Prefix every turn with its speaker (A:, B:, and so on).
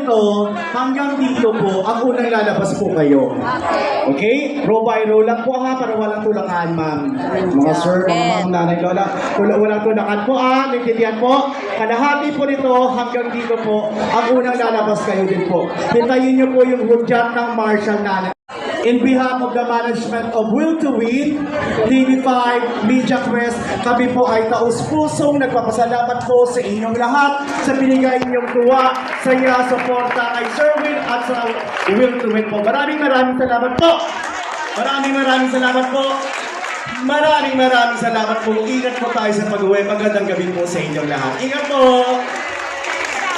A: nito, hanggang dito po, ang unang lalabas po kayo. Okay? Row by row lang po ha, para walang tulakan, ma'am. Mga sir, mga ma'am, nanay, lola. Walang tulakan po ha, naintindihan po. Kalahati po nito, hanggang dito po, ang unang lalabas kayo din po. Hintayin niyo po yung hudyat ng Marshall nanay. In behalf of the management of Will to Win, TV5, Media Quest, kami po ay taus-pusong nagpapasalamat po sa inyong lahat sa binigay ninyong tuwa, saya, suporta kay Sir Will at sa Will to Win po. Maraming salamat po. Maraming salamat po. Maraming salamat po. Ingat po tayo sa pag-uwi. Magandang gabi po sa inyong lahat. Ingat po.